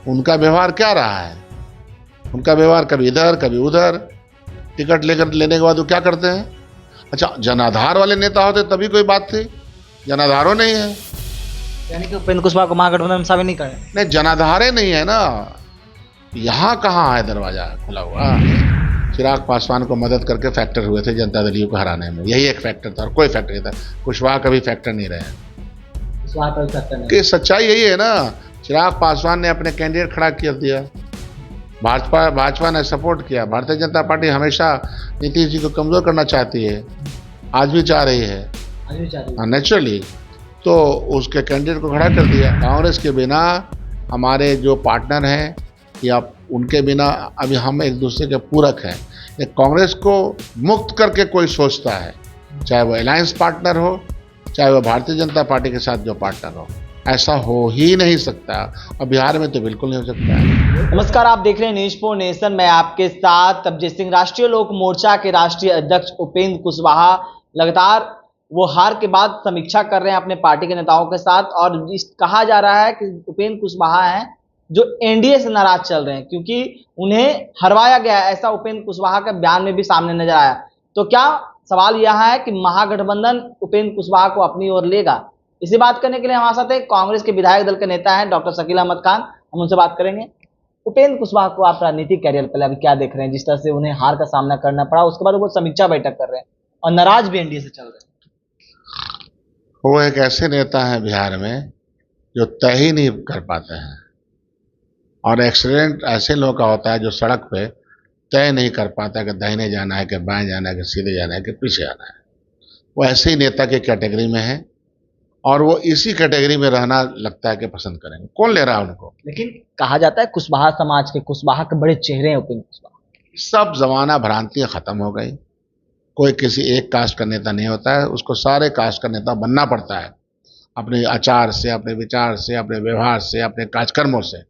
उनका व्यवहार क्या रहा है? उनका व्यवहार कभी इधर कभी उधर, टिकट लेकर लेने के बाद वो क्या करते हैं? अच्छा, जनाधार वाले नेता होते तभी कोई बात थी, जनाधारों नहीं है। यानी कि उपेंद्र कुशवाहा को महागठबंधन में शामिल नहीं करें। नहीं, जनाधारे नहीं है ना। यहाँ कहाँ है दरवाजा खुला हुआ? चिराग पासवान को मदद करके फैक्टर हुए थे जनता दल यू को हराने में, यही एक फैक्टर था और कोई फैक्टर नहीं था। कुशवाहा कभी फैक्टर नहीं रहे। कुशवाहा का भी फैक्टर नहीं। कि सच्चाई यही है ना। चिराग पासवान ने अपने कैंडिडेट खड़ा कर दिया, भाजपा ने सपोर्ट किया। भारतीय जनता पार्टी हमेशा नीतीश जी को कमजोर करना चाहती है, आज भी चाह रही है, आज भी चाह रही है। हाँ नेचुरली। तो उसके कैंडिडेट को खड़ा कर दिया। कांग्रेस के बिना हमारे जो पार्टनर हैं या उनके बिना अभी हम एक दूसरे के पूरक हैं। एक कांग्रेस को मुक्त करके कोई सोचता है, चाहे वो अलायंस पार्टनर हो, चाहे वो भारतीय जनता पार्टी के साथ जो पार्टनर हो, ऐसा हो ही नहीं सकता और बिहार में तो बिल्कुल नहीं हो सकता है। नमस्कार, आप देख रहे हैं न्यूज फॉर नेशन। मैं आपके साथ अभिजीत सिंह। राष्ट्रीय लोक मोर्चा के राष्ट्रीय अध्यक्ष उपेंद्र कुशवाहा लगातार वो हार के बाद समीक्षा कर रहे हैं अपने पार्टी के नेताओं के साथ, और कहा जा रहा है कि उपेंद्र कुशवाहा हैं जो एनडीए से नाराज चल रहे हैं क्योंकि उन्हें हरवाया गया है, ऐसा उपेंद्र कुशवाहा के बयान में भी सामने नजर आया। तो क्या सवाल यह है कि महागठबंधन उपेंद्र कुशवाहा को अपनी ओर लेगा? इसी बात करने के लिए हमारे साथ एक कांग्रेस के विधायक दल के नेता हैं डॉक्टर शकील अहमद खान, हम उनसे बात करेंगे। उपेंद्र कुशवाहा को आप राजनीतिक कैरियर पहले अभी क्या देख रहे हैं? जिस तरह से उन्हें हार का सामना करना पड़ा, उसके बाद वो समीक्षा बैठक कर रहे हैं और नाराज भी एनडीए से चल रहे हैं। वो एक ऐसे नेता हैं बिहार में जो तय ही नहीं कर पाते हैं, और एक्सीडेंट ऐसे लोगों का होता है जो सड़क पे तय नहीं कर पाता कि दाहिने जाना है कि बाएं जाना है कि सीधे जाना है कि पीछे आना है। वो ऐसे ही नेता की कैटेगरी में है और वो इसी कैटेगरी में रहना लगता है कि पसंद करेंगे। कौन ले रहा है उनको? लेकिन कहा जाता है कुशवाहा समाज के, कुशवाहा के बड़े चेहरे हैं उपेंद्र कुशवाहा। सब जमाना भ्रांतियां खत्म हो गई। कोई किसी एक कास्ट का नेता नहीं होता है, उसको सारे कास्ट का नेता बनना पड़ता है, अपने आचार से, अपने विचार से, अपने व्यवहार से, अपने कार्यक्रमों से।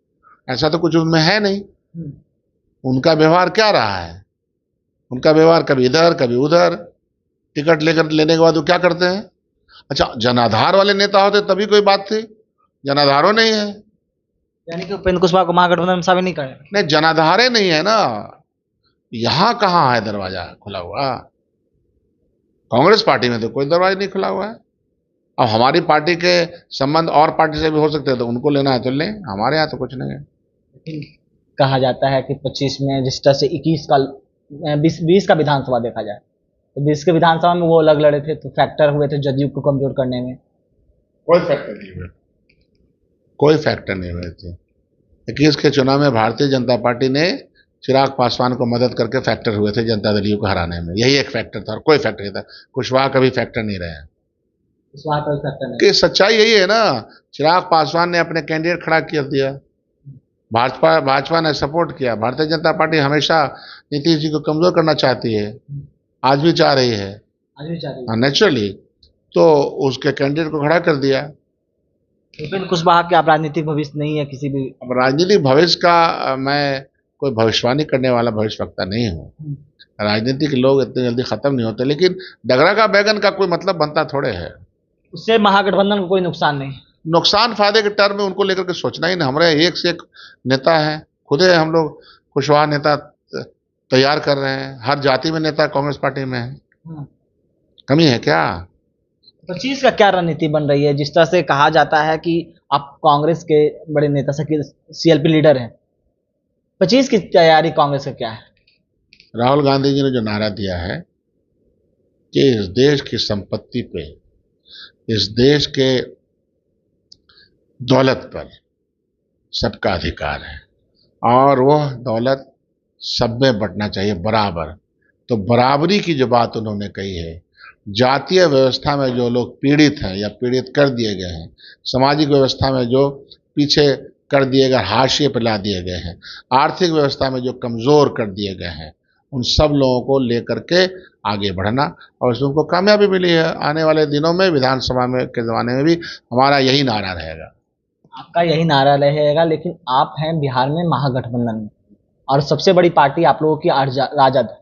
ऐसा तो कुछ उनमें है नहीं। उनका व्यवहार क्या रहा है? उनका व्यवहार कभी इधर कभी उधर, टिकट लेकर लेने के बाद वो क्या करते हैं? अच्छा, जनाधार वाले नेता होते तभी कोई बात थी, जनाधारों नहीं है। यानी कि उपेंद्र कुशवाहा को महागठबंधन में शामिल नहीं करें। नहीं, जनाधारे नहीं है ना। यहाँ कहाँ है दरवाजा खुला हुआ? कांग्रेस पार्टी में तो कोई दरवाजा नहीं खुला हुआ है। अब हमारी पार्टी के संबंध और पार्टी से भी हो सकते हैं, तो उनको लेना है तो लें, हमारे यहाँ तो कुछ नहीं है। लेकिन कहा जाता है कि 25 में जिस तरह से 21 का 20 का विधानसभा देखा जाए तो 20 के विधानसभा में वो अलग लड़े थे, तो फैक्टर हुए थे जदयू को कमजोर करने में। कोई फैक्टर नहीं हुए, कोई फैक्टर नहीं हुए थे। 21 के चुनाव में भारतीय जनता पार्टी ने चिराग पासवान को मदद करके फैक्टर हुए थे जनता दल यू को हराने में, यही एक फैक्टर था और कोई फैक्टर नहीं था। कुशवाहा कभी फैक्टर नहीं रहे। कुशवाहा का भी फैक्टर नहीं। कि सच्चाई यही है ना। चिराग पासवान ने अपने कैंडिडेट खड़ा कर दिया, भाजपा ने सपोर्ट किया। भारतीय जनता पार्टी हमेशा नीतीश जी को कमजोर करना चाहती है, आज भी चाह रही है, आज भी चाह रही है। हाँ नेचुरली। तो उसके कैंडिडेट को खड़ा कर दिया। उपेंद्र कुशवाहा के आप राजनीतिक भविष्य नहीं है किसी भी। अब राजनीतिक भविष्य का मैं कोई भविष्यवाणी करने वाला भविष्यवक्ता नहीं हूँ। राजनीतिक लोग इतने जल्दी खत्म नहीं होते, लेकिन डगरा का बैगन का कोई मतलब बनता थोड़े है। उससे महागठबंधन को कोई नुकसान नहीं। नुकसान फायदे के टर्म में उनको लेकर के सोचना ही नहीं। हमारे एक से एक नेता है, खुद हम लोग कुशवाहा नेता तैयार कर रहे हैं। हर जाति में नेता कांग्रेस पार्टी में है, कमी है क्या? 25 का क्या रणनीति बन रही है? जिस तरह से कहा जाता है कि आप कांग्रेस के बड़े नेता सीएलपी लीडर हैं, 25 की तैयारी कांग्रेस का क्या है? राहुल गांधी जी ने जो नारा दिया है कि इस देश की संपत्ति पे, इस देश के दौलत पर सबका अधिकार है और वह दौलत सब में बंटना चाहिए बराबर। तो बराबरी की जो बात उन्होंने कही है, जातीय व्यवस्था में जो लोग पीड़ित हैं या पीड़ित कर दिए गए हैं, सामाजिक व्यवस्था में जो पीछे कर दिए गए, हाशिए पर ला दिए गए हैं, आर्थिक व्यवस्था में जो कमज़ोर कर दिए गए हैं, उन सब लोगों को लेकर के आगे बढ़ना, और उसमें उनको कामयाबी मिली है। आने वाले दिनों में विधानसभा में के ज़माने में भी हमारा यही नारा रहेगा। आपका यही नारा रहेगा, लेकिन आप हैं बिहार में महागठबंधन में और सबसे बड़ी पार्टी आप लोगों की राजद है,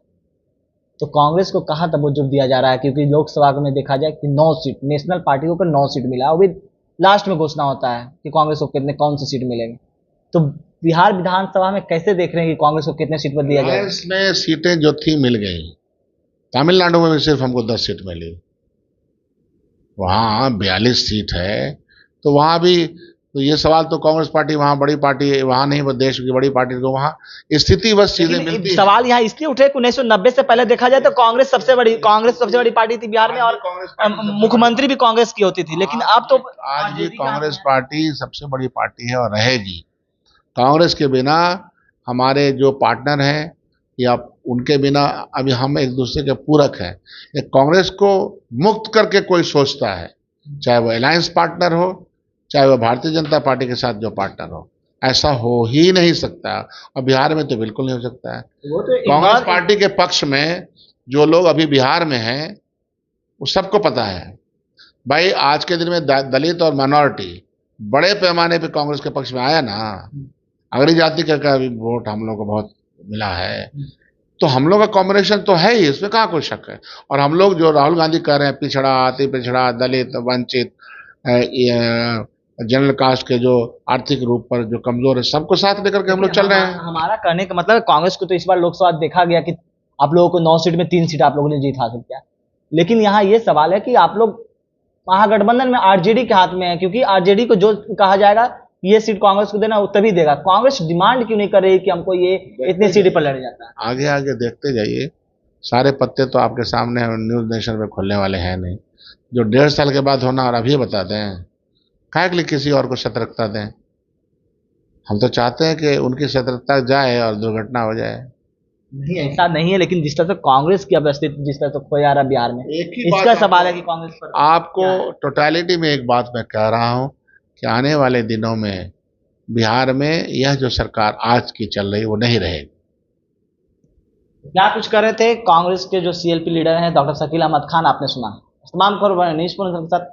तो कांग्रेस को कहाँ तवज्जो दिया जा रहा है? क्योंकि लोकसभा में देखा जाए कि 9 सीट नेशनल पार्टियों को 9 सीट मिला, अभी लास्ट में घोषणा होता है कि कांग्रेस को कितने कौन सी सीट मिलेगी। तो बिहार विधानसभा में कैसे देख रहे हैं कि कांग्रेस को कितने सीट पर दिया जाएगा? कांग्रेस में सीटें जो थी मिल गई। तमिलनाडु में भी सिर्फ हमको 10 सीट मिली, वहाँ 42 सीट है। तो वहाँ भी तो ये सवाल तो कांग्रेस पार्टी वहाँ बड़ी पार्टी है, वहाँ नहीं देश की बड़ी पार्टी, तो वहाँ स्थिति बस चीजें मिलती लेकिन है। सवाल यहाँ इसलिए उठे कि 1990 से पहले देखा जाए तो कांग्रेस सबसे बड़ी पार्टी थी बिहार में, और मुख्यमंत्री भी कांग्रेस की होती थी। लेकिन अब तो आज भी कांग्रेस पार्टी सबसे बड़ी पार्टी है और रहेगी। कांग्रेस के बिना हमारे जो पार्टनर हैं या उनके बिना अभी हम एक दूसरे के पूरक हैं। ये कांग्रेस को मुक्त करके कोई सोचता है, चाहे वो अलायंस पार्टनर हो, चाहे वो भारतीय जनता पार्टी के साथ जो पार्टनर हो, ऐसा हो ही नहीं सकता। और बिहार में तो बिल्कुल नहीं हो सकता है। वो तो कांग्रेस पार्टी के पक्ष में जो लोग अभी बिहार में हैं वो सबको पता है भाई, आज के दिन में दलित और माइनॉरिटी बड़े पैमाने पे कांग्रेस के पक्ष में आया ना। अगड़ी जाति का भी वोट हम लोग को बहुत मिला है, तो हम लोग का कॉम्बिनेशन तो है ही, इसमें कहाँ कोई शक है। और हम लोग जो राहुल गांधी कह रहे हैं पिछड़ा, अति पिछड़ा, दलित, वंचित, जनरल कास्ट के जो आर्थिक रूप पर जो कमजोर है, सबको साथ लेकर के हम लोग चल रहे हैं। हमारा कहने का मतलब कांग्रेस को तो इस बार लोकसभा देखा गया कि आप लोगों को 9 सीट में 3 सीट आप लोगों ने जीत हासिल किया। लेकिन यहाँ ये सवाल है कि आप लोग महागठबंधन में आरजेडी के हाथ में है, क्योंकि आरजेडी को जो कहा जाएगा ये सीट कांग्रेस को देना वो तभी देगा। कांग्रेस डिमांड क्यों नहीं कर रही कि हमको ये इतनी सीट पर लड़े जाता है? आगे आगे देखते जाइए, सारे पत्ते तो आपके सामने न्यूज नेशन पे खुलने वाले हैं नहीं। जो 1.5 साल के बाद होना और अभी बता दें, काहे के लिए किसी और को सतर्कता दें। हम तो चाहते हैं कि उनकी सतर्कता जाए और दुर्घटना हो जाए। नहीं, ऐसा नहीं है, लेकिन जिस तरह से कांग्रेस की अब अस्तित्व जिस तरह से खो जा रहा है बिहार में, इसका सवाल है कि कांग्रेस पर आपको टोटलिटी में एक बात मैं कह रहा हूं कि आने वाले दिनों में बिहार में यह जो सरकार आज की चल रही वो नहीं रहेगी। क्या कुछ कर रहे थे कांग्रेस के जो सीएलपी लीडर हैं डॉक्टर शकील अहमद खान, आपने सुना। तमाम खबर न्यूज़ के साथ